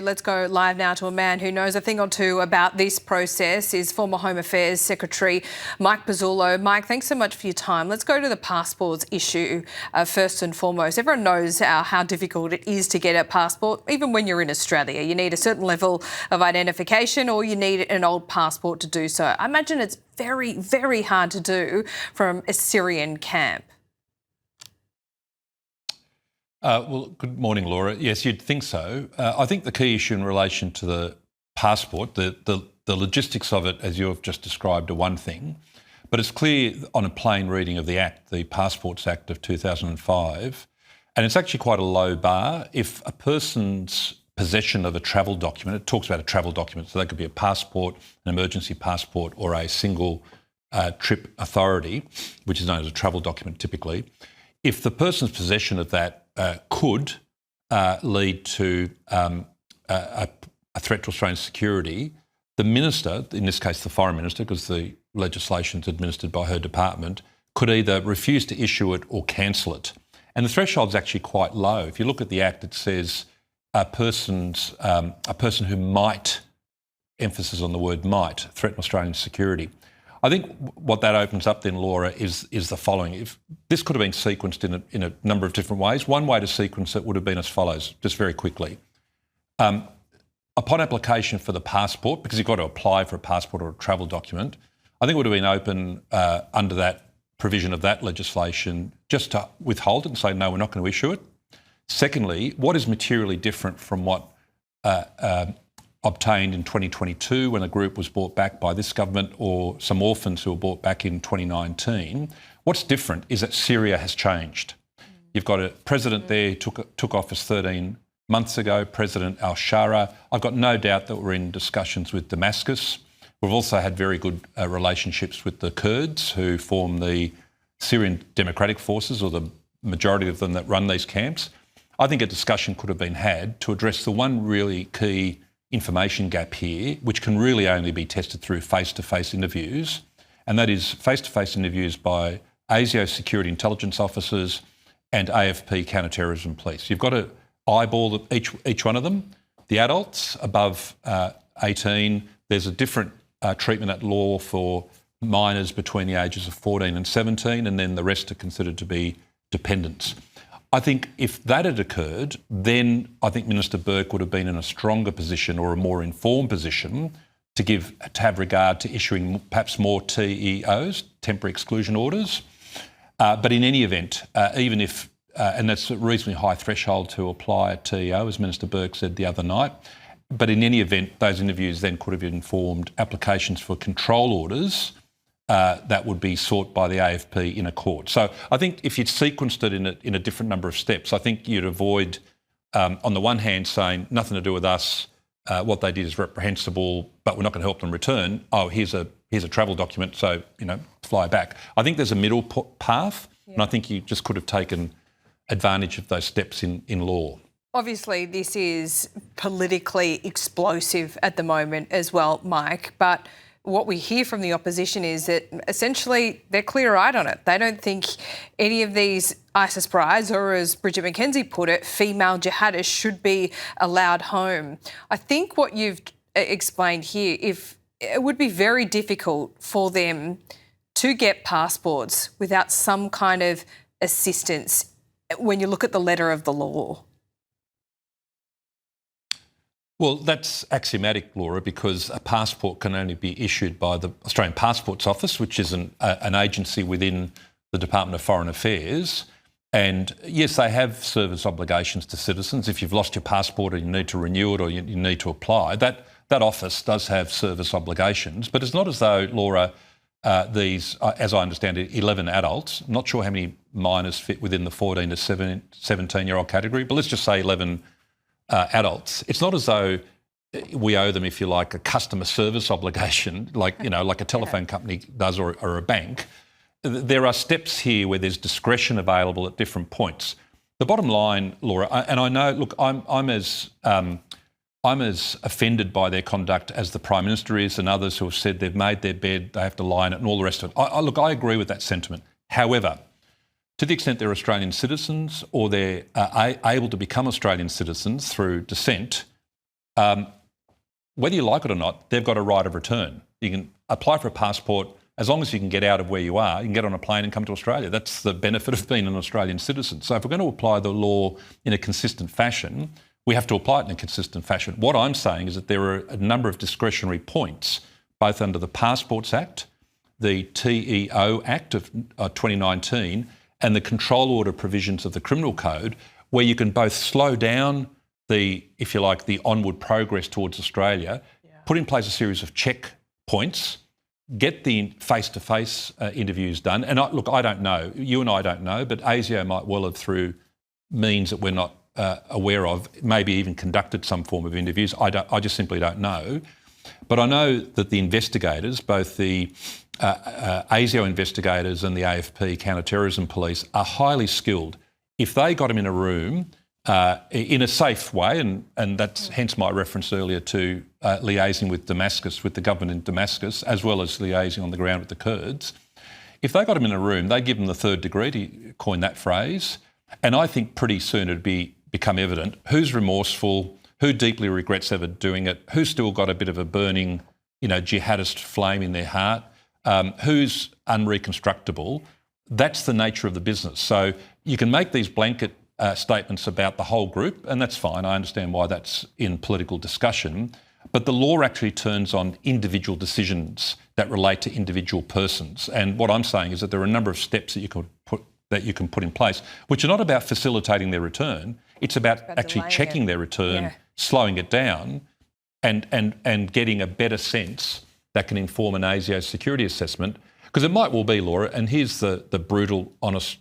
Let's go live now to a man who knows a thing or two about this process, is former Home Affairs Secretary Mike Pezzullo. Mike, thanks so much for your time. Let's go to the passports issue first and foremost. Everyone knows how difficult it is to get a passport, even when you're in Australia. You need a certain level of identification or you need an old passport to do so. I imagine it's very, very hard to do from a Syrian camp. Well, good morning, Laura. Yes, you'd think so. I think the key issue in relation to the passport, the logistics of it, as you have just described, are one thing. But it's clear on a plain reading of the Act, the Passports Act of 2005, and it's actually quite a low bar. If a person's possession of a travel document, it talks about a travel document, so that could be a passport, an emergency passport, or a single trip authority, which is known as a travel document typically. If the person's possession of that could lead to a threat to Australian security, the minister, in this case the foreign minister, because the legislation is administered by her department, could either refuse to issue it or cancel it. And the threshold's actually quite low. If you look at the Act, it says a person who might, emphasis on the word might, threaten Australian security. I think what that opens up then, Laura, is the following. If this could have been sequenced in a number of different ways. One way to sequence it would have been as follows, just very quickly. Upon application for the passport, because you've got to apply for a passport or a travel document, I think it would have been open under that provision of that legislation just to withhold it and say, no, we're not going to issue it. Secondly, what is materially different from what obtained in 2022 when a group was brought back by this government, or some orphans who were brought back in 2019. What's different is that Syria has changed. You've got a president there who took office 13 months ago, President al-Shara. I've got no doubt that we're in discussions with Damascus. We've also had very good relationships with the Kurds, who form the Syrian Democratic Forces, or the majority of them that run these camps. I think a discussion could have been had to address the one really key information gap here, which can really only be tested through face-to-face interviews, and that is face-to-face interviews by ASIO security intelligence officers and AFP counter-terrorism police. You've got to eyeball each one of them. The adults above 18, there's a different treatment at law for minors between the ages of 14 and 17, and then the rest are considered to be dependents. I think if that had occurred, then I think Minister Burke would have been in a stronger position, or a more informed position, to have regard to issuing perhaps more TEOs, temporary exclusion orders. But in any event, even if, and that's a reasonably high threshold to apply a TEO, as Minister Burke said the other night, but in any event, those interviews then could have informed applications for control orders that would be sought by the AFP in a court. So I think if you'd sequenced it in a different number of steps, I think you'd avoid, on the one hand, saying nothing to do with us, what they did is reprehensible, but we're not going to help them return. Oh, here's a travel document, so, fly back. I think there's a middle path, and I think you just could have taken advantage of those steps in law. Obviously, this is politically explosive at the moment as well, Mike, but what we hear from the opposition is that essentially they're clear-eyed on it. They don't think any of these ISIS brides, or as Bridget McKenzie put it, female jihadists, should be allowed home. I think what you've explained here, it would be very difficult for them to get passports without some kind of assistance when you look at the letter of the law. Well, that's axiomatic, Laura, because a passport can only be issued by the Australian Passports Office, which is an agency within the Department of Foreign Affairs. And yes, they have service obligations to citizens. If you've lost your passport and you need to renew it, or you need to apply, that office does have service obligations. But it's not as though, Laura, these, as I understand it, 11 adults, I'm not sure how many minors fit within the 14 to 17-year-old category, but let's just say 11 adults. It's not as though we owe them, if you like, a customer service obligation, like a telephone company does, or a bank. There are steps here where there's discretion available at different points. The bottom line, Laura, and I know, look, I'm as offended by their conduct as the Prime Minister is, and others who have said they've made their bed, they have to lie in it, and all the rest of it. Look, I agree with that sentiment. However, to the extent they're Australian citizens, or they're able to become Australian citizens through descent, whether you like it or not, they've got a right of return. You can apply for a passport as long as you can get out of where you are. You can get on a plane and come to Australia. That's the benefit of being an Australian citizen. So if we're going to apply the law in a consistent fashion, we have to apply it in a consistent fashion. What I'm saying is that there are a number of discretionary points, both under the Passports Act, the TEO Act of 2019, and the control order provisions of the Criminal Code, where you can both slow down the, if you like, the onward progress towards Australia, put in place a series of checkpoints, get the face-to-face interviews done. And look, I don't know, you and I don't know, but ASIO might well have, through means that we're not aware of, maybe even conducted some form of interviews. I just simply don't know. But I know that the investigators, both the ASIO investigators and the AFP counter-terrorism police, are highly skilled. If they got them in a room in a safe way, and that's hence my reference earlier to liaising with Damascus, with the government in Damascus, as well as liaising on the ground with the Kurds. If they got them in a room, they give them the third degree, to coin that phrase, and I think pretty soon it'd become evident who's remorseful, who deeply regrets ever doing it, who's still got a bit of a burning, jihadist flame in their heart, who's unreconstructible. That's the nature of the business. So you can make these blanket statements about the whole group, and that's fine. I understand why that's in political discussion. But the law actually turns on individual decisions that relate to individual persons. And what I'm saying is that there are a number of steps that you can put in place, which are not about facilitating their return. It's about actually checking their return, slowing it down, and getting a better sense that can inform an ASIO security assessment. Because it might well be, Laura, and here's the brutal, honest,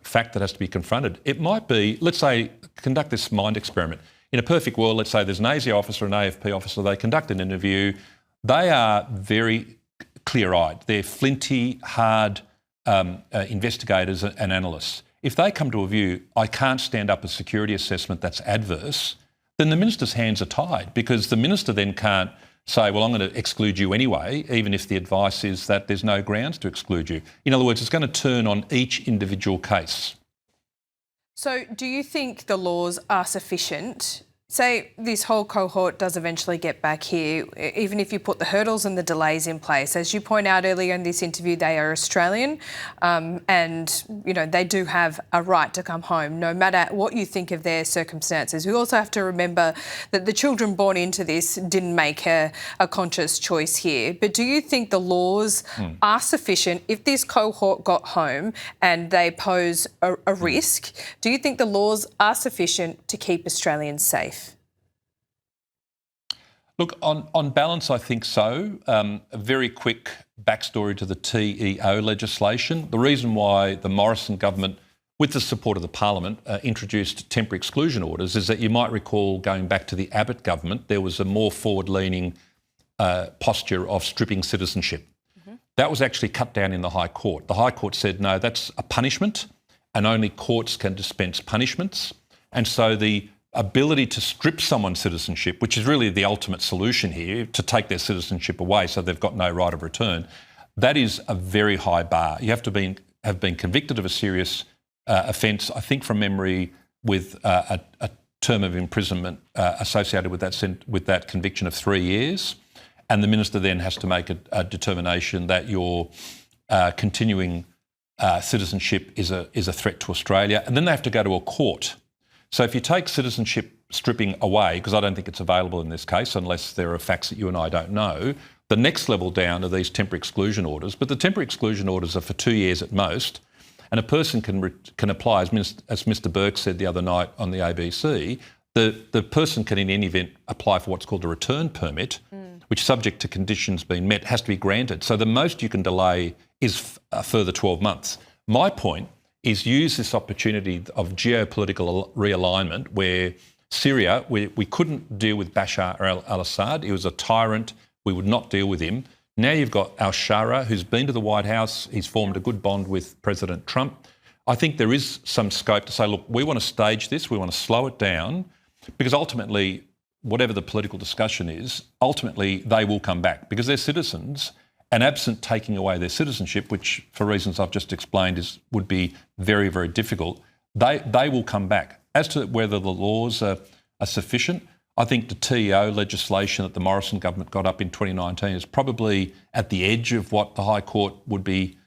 fact that has to be confronted. It might be, let's say, conduct this mind experiment. In a perfect world, let's say there's an ASIO officer, an AFP officer, they conduct an interview. They are very clear-eyed. They're flinty, hard investigators and analysts. If they come to a view, I can't stand up a security assessment that's adverse, then the minister's hands are tied, because the minister then can't say, well, I'm going to exclude you anyway, even if the advice is that there's no grounds to exclude you. In other words, it's going to turn on each individual case. So do you think the laws are sufficient? Say this whole cohort does eventually get back here, even if you put the hurdles and the delays in place. As you point out earlier in this interview, they are Australian and, they do have a right to come home, no matter what you think of their circumstances. We also have to remember that the children born into this didn't make a conscious choice here. But do you think the laws are sufficient if this cohort got home and they pose a risk? Do you think the laws are sufficient to keep Australians safe? Look, on balance, I think so. A very quick backstory to the TEO legislation. The reason why the Morrison government, with the support of the Parliament, introduced temporary exclusion orders is that you might recall, going back to the Abbott government, there was a more forward-leaning posture of stripping citizenship. That was actually cut down in the High Court. The High Court said, no, that's a punishment and only courts can dispense punishments. And so the ability to strip someone's citizenship, which is really the ultimate solution here, to take their citizenship away so they've got no right of return, that is a very high bar. You have to have been convicted of a serious offence, I think from memory, with a term of imprisonment associated with that conviction of 3 years, and the minister then has to make a determination that your continuing citizenship is a threat to Australia, and then they have to go to a court. So if you take citizenship stripping away, because I don't think it's available in this case unless there are facts that you and I don't know, the next level down are these temporary exclusion orders. But the temporary exclusion orders are for 2 years at most, and a person can apply, as Mr Burke said the other night on the ABC, the person can in any event apply for what's called a return permit, which, subject to conditions being met, has to be granted. So the most you can delay is a further 12 months. My point is use this opportunity of geopolitical realignment where Syria, we couldn't deal with Bashar al-Assad. He was a tyrant. We would not deal with him. Now you've got al-Shara, who's been to the White House. He's formed a good bond with President Trump. I think there is some scope to say, look, we want to stage this. We want to slow it down, because ultimately, whatever the political discussion is, ultimately they will come back because they're citizens. And absent taking away their citizenship, which for reasons I've just explained would be very, very difficult, they will come back. As to whether the laws are sufficient, I think the TEO legislation that the Morrison government got up in 2019 is probably at the edge of what the High Court would be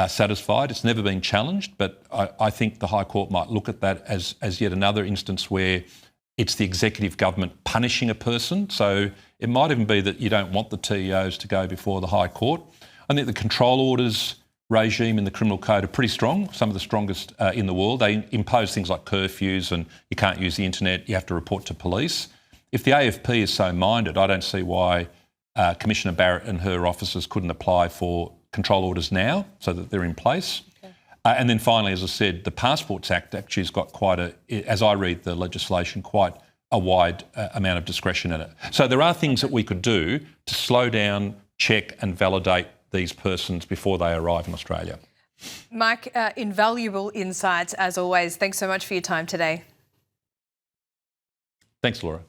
satisfied. It's never been challenged, but I think the High Court might look at that as yet another instance where it's the executive government punishing a person. So it might even be that you don't want the TEOs to go before the High Court. I think the control orders regime in the criminal code are pretty strong, some of the strongest in the world. They impose things like curfews and you can't use the internet, you have to report to police. If the AFP is so minded, I don't see why Commissioner Barrett and her officers couldn't apply for control orders now so that they're in place. Okay. And then finally, as I said, the Passports Act actually has got quite as I read the legislation, quite a wide amount of discretion in it. So there are things that we could do to slow down, check and validate these persons before they arrive in Australia. Mike, invaluable insights as always. Thanks so much for your time today. Thanks, Laura.